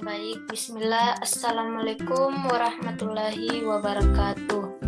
Baik, bismillah. Assalamualaikum warahmatullahi wabarakatuh.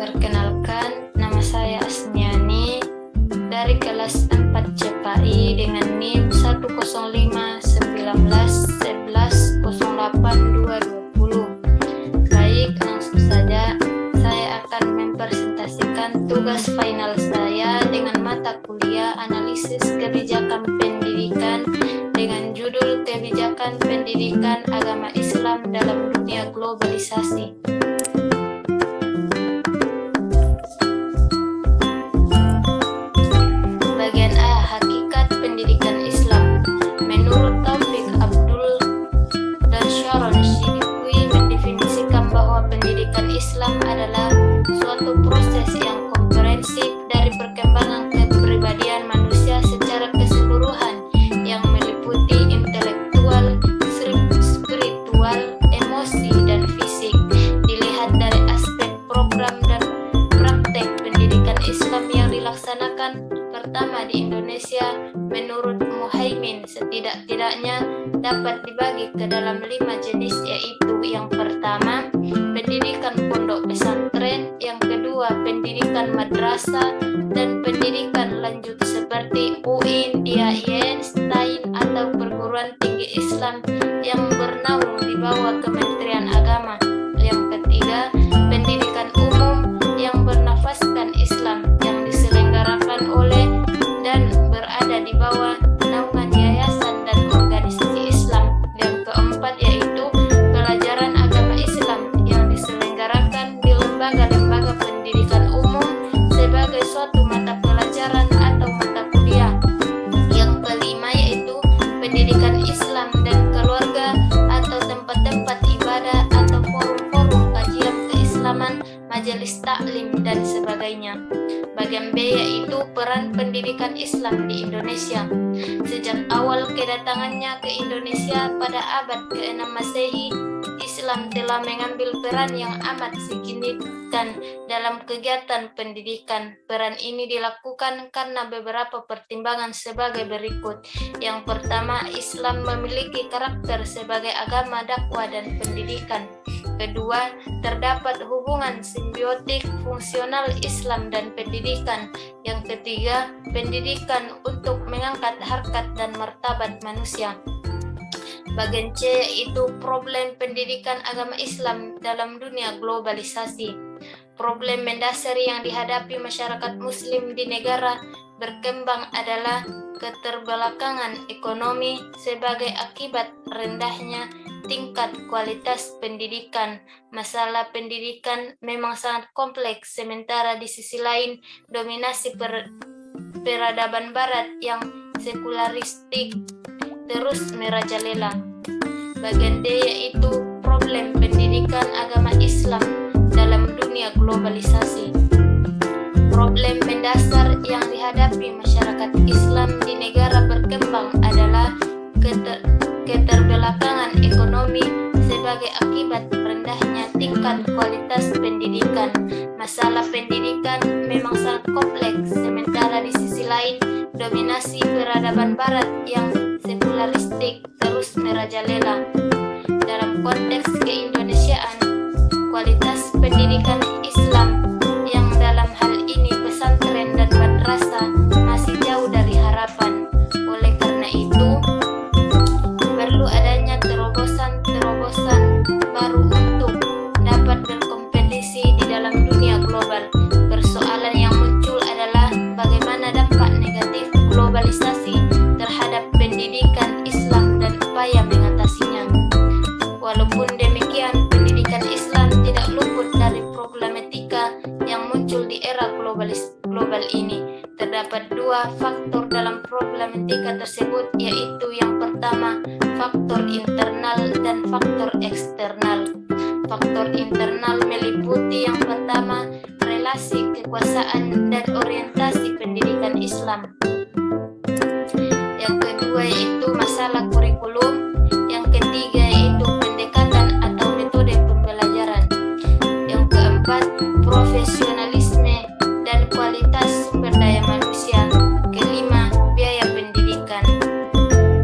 Perkenalkan, nama saya Asniani dari kelas 4 CPI dengan NIM 10519110820. Baik, langsung saja saya akan mempresentasikan tugas final saya dengan mata kuliah analisis kebijakan pendidikan dengan judul Kebijakan Pendidikan Agama Islam dalam Dunia Globalisasi. Bagian A, Hakikat Pendidikan Islam. Menurut Taufik Abdul dan Sharon Shidikui mendefinisikan bahwa pendidikan Islam adalah suatu proses yang komprehensif dari perkembangan kepribadian manusia secara keseluruhan yang meliputi intelektual, spiritual, emosi, dan fisik. Dilihat dari aspek program dan praktek pendidikan Islam yang dilaksanakan pertama di Indonesia, menurut Muhaimin setidak-tidaknya dapat dibagi ke dalam 5 jenis, yaitu yang pertama, pendidikan pondok pesantren, yang kedua, pendidikan madrasah, dan pendidikan lanjut seperti UIN, IAIN, STAIN, atau perguruan tinggi Islam yang bernaung di bawah Kementerian Agama. Yang ketiga, pendidikan umum yang bernafaskan Islam yang diselenggarakan oleh dan berada di bawah naungan yayasan dan organisasi Islam. Yang keempat yaitu pelajaran agama Islam yang diselenggarakan di lembaga-lembaga pendidikan umum sebagai suatu mata pelajaran atau mata kuliah. Yang kelima yaitu pendidikan Islam dan keluarga atau tempat-tempat ibadah atau forum-forum kajian keislaman, majelis taklim, dan sebagainya. Bagian B yaitu peran pendidikan Islam di Indonesia. Sejak awal kedatangannya ke Indonesia pada abad ke-6 Masehi, Islam telah mengambil peran yang amat signifikan dalam kegiatan pendidikan. Peran ini dilakukan karena beberapa pertimbangan sebagai berikut. Yang pertama, Islam memiliki karakter sebagai agama dakwah dan pendidikan. Kedua, terdapat hubungan simbiotik fungsional Islam dan pendidikan. Yang ketiga, pendidikan untuk mengangkat harkat dan martabat manusia. Bagian C yaitu problem pendidikan agama Islam dalam dunia globalisasi. Problem mendasar yang dihadapi masyarakat Muslim di negara berkembang adalah keterbelakangan ekonomi sebagai akibat rendahnya tingkat kualitas pendidikan. Masalah pendidikan memang sangat kompleks, sementara di sisi lain dominasi peradaban barat yang sekularistik terus merajalela. Bagian D yaitu problem pendidikan agama Islam dalam dunia globalisasi. Problem mendasar yang dihadapi masyarakat Islam di negara berkembang adalah keterbelakangan ekonomi sebagai akibat rendahnya tingkat kualitas pendidikan. Masalah pendidikan memang sangat kompleks, sementara di sisi lain dominasi peradaban barat yang sekularistik terus merajalela. Dalam konteks keindonesiaan, kualitas pendidikan Islam yang dalam hal ini pesantren dan madrasah masih jauh dari harapan. Oleh karena itu, perlu adanya terobosan-terobosan baru untuk dapat berkompetisi di dalam dunia global. Persoalan yang muncul adalah bagaimana dampak negatif globalisasi terhadap pendidikan Islam dan upaya mengatasinya. Walaupun demikian, pendidikan Islam tidak luput dari problematika yang muncul di era global ini. Terdapat 2 faktor dalam problematika tersebut, yaitu yang pertama, faktor internal dan faktor eksternal. Faktor internal meliputi yang pertama, relasi kekuasaan dan orientasi pendidikan Islam. Yang kedua yaitu masalah kurikulum. Yang ketiga yaitu pendekatan atau metode pembelajaran. Yang keempat, profesionalisme dan kualitas sumber daya manusia. Kelima, biaya pendidikan.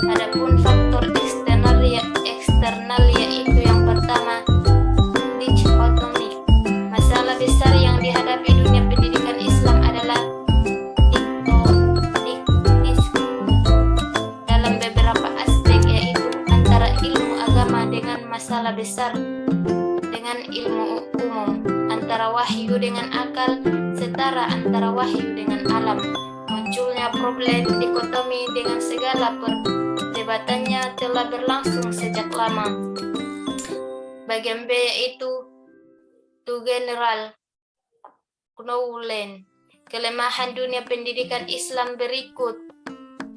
Adapun faktor eksternal besar dengan ilmu umum, antara wahyu dengan akal, setara antara wahyu dengan alam. Munculnya problem dikotomi dengan segala perdebatannya telah berlangsung sejak lama. Bagian B yaitu to General Knowledge. Kelemahan dunia pendidikan Islam berikut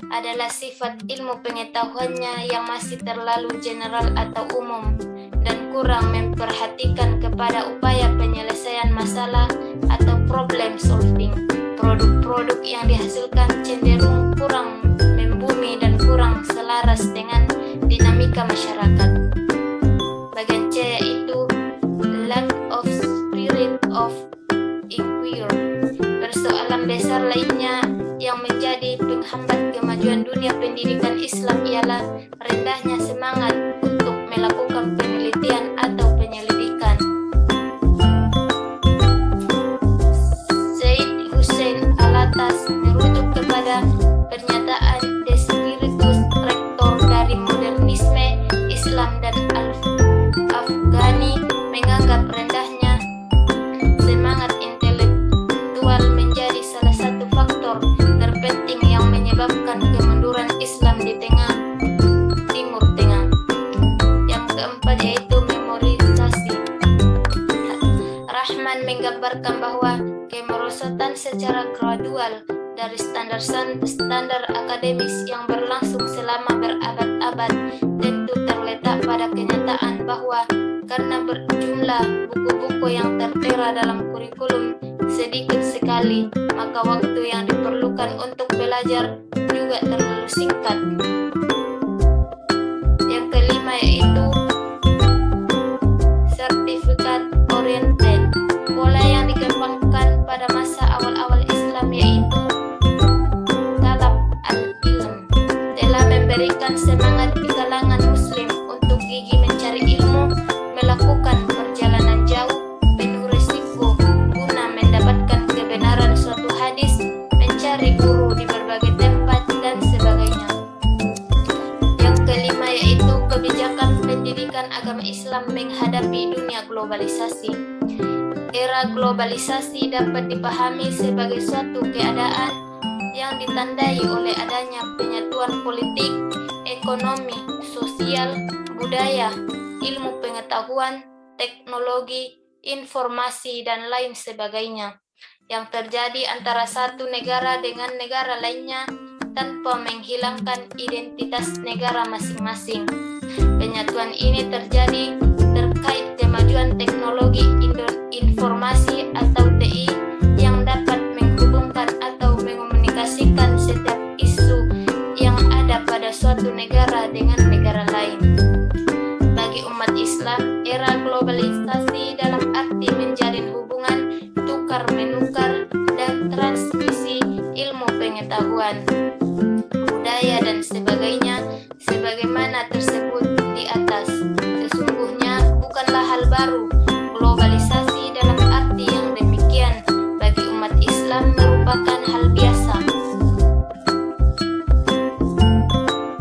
adalah sifat ilmu pengetahuannya yang masih terlalu general atau umum dan kurang memperhatikan kepada upaya penyelesaian masalah atau problem solving. Produk-produk yang dihasilkan cenderung kurang membumi dan kurang selaras dengan dinamika masyarakat. Bagian C yaitu lack of spirit of inquiry. Persoalan besar lainnya yang menjadi penghambat kemajuan dunia pendidikan Islam ialah rendahnya semangat untuk melakukan penelitian atau penyelidikan. Said Hussein Alatas merujuk kepada pernyataan De Spiritus Rector dari Modernisme Islam dan Afghani menganggap rendahnya semangat intelektual menjadi salah satu faktor terpenting yang menyebabkan kemunduran Islam di Timur Tengah. Yang keempat yaitu memorisasi. Rahman menggambarkan bahwa kemerosotan secara gradual dari standar akademis yang berlangsung selama berabad-abad tentu terletak pada kenyataan bahwa karena berjumlah buku-buku yang tertera dalam kurikulum sedikit sekali, maka waktu yang diperlukan untuk belajar juga terlalu singkat. Yang kelima yaitu sertifikat oriented. Pola yang dikembangkan pada masa awal-awal Islam yaitu talab al-ilm telah memberikan semangat di kalangan muslim untuk gigih mencari ilmu, melakukan perjalanan jauh penuh risiko guna mendapatkan kebenaran suatu hadis, mencari guru di berbagai tempat dan sebagainya. Yang kelima yaitu kebijakan pendidikan agama Islam menghadapi dunia globalisasi. Era globalisasi dapat dipahami sebagai suatu keadaan yang ditandai oleh adanya penyatuan politik, ekonomi, sosial, budaya, ilmu pengetahuan, teknologi, informasi, dan lain sebagainya yang terjadi antara satu negara dengan negara lainnya tanpa menghilangkan identitas negara masing-masing. Penyatuan ini terjadi terkait kemajuan teknologi informasi atau TI yang dapat menghubungkan atau mengomunikasikan setiap isu yang ada pada suatu negara dengan negara lain. Bagi umat Islam, era globalisasi dalam arti menjalin hubungan tukar-menukar dan transmisi ilmu pengetahuan, budaya dan sebagainya sebagaimana tersebut di atas sesungguhnya bukanlah hal baru. Globalisasi dalam arti yang demikian bagi umat Islam merupakan hal biasa.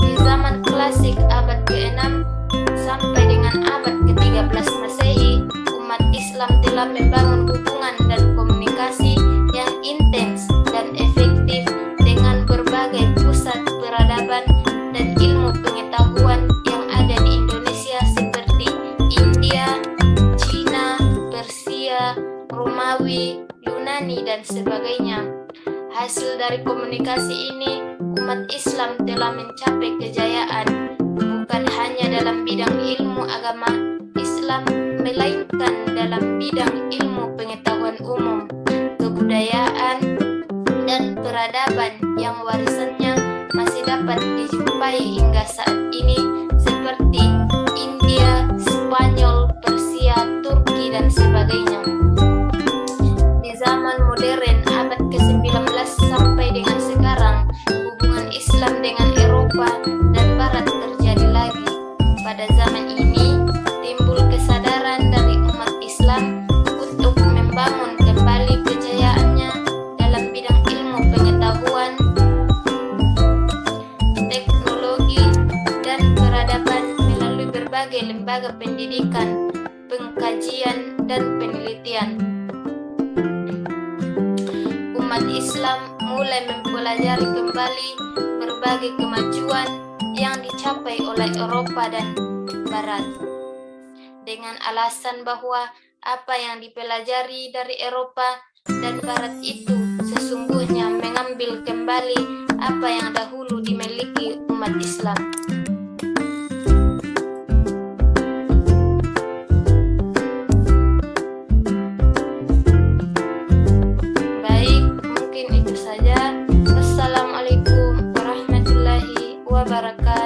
Di zaman klasik abad ke-6 sampai dengan abad ke-13 Masehi, umat Islam telah membangun hubungan dan komunikasi yang intens dan efektif dengan berbagai pusat peradaban dan ilmu pengetahuan yang ada di Indonesia seperti India, Cina, Persia, Romawi, Yunani, dan sebagainya. Hasil dari komunikasi ini, umat Islam telah mencapai kejayaan bukan hanya dalam bidang ilmu agama Islam, melainkan dalam bidang ilmu pengetahuan umum, kebudayaan, dan peradaban yang warisannya masih dapat dijumpai hingga saat ini seperti India, Spanyol, Persia, Turki, dan sebagainya. Di zaman modern abad ke-19 sampai dengan sekarang, hubungan Islam dengan Eropa dan Barat terjadi lagi. Pada zaman ini, timbul kesadaran dari umat Islam untuk membangun kembali kejayaannya dalam bidang ilmu pengetahuan, teknologi, dan peradaban melalui berbagai berbagai lembaga pendidikan, pengkajian, dan penelitian. Umat Islam mulai mempelajari kembali berbagai kemajuan yang dicapai oleh Eropa dan Barat, dengan alasan bahwa apa yang dipelajari dari Eropa dan Barat itu sesungguhnya mengambil kembali apa yang dahulu dimiliki umat Islam. Baik, mungkin itu saja. Wassalamualaikum warahmatullahi wabarakatuh.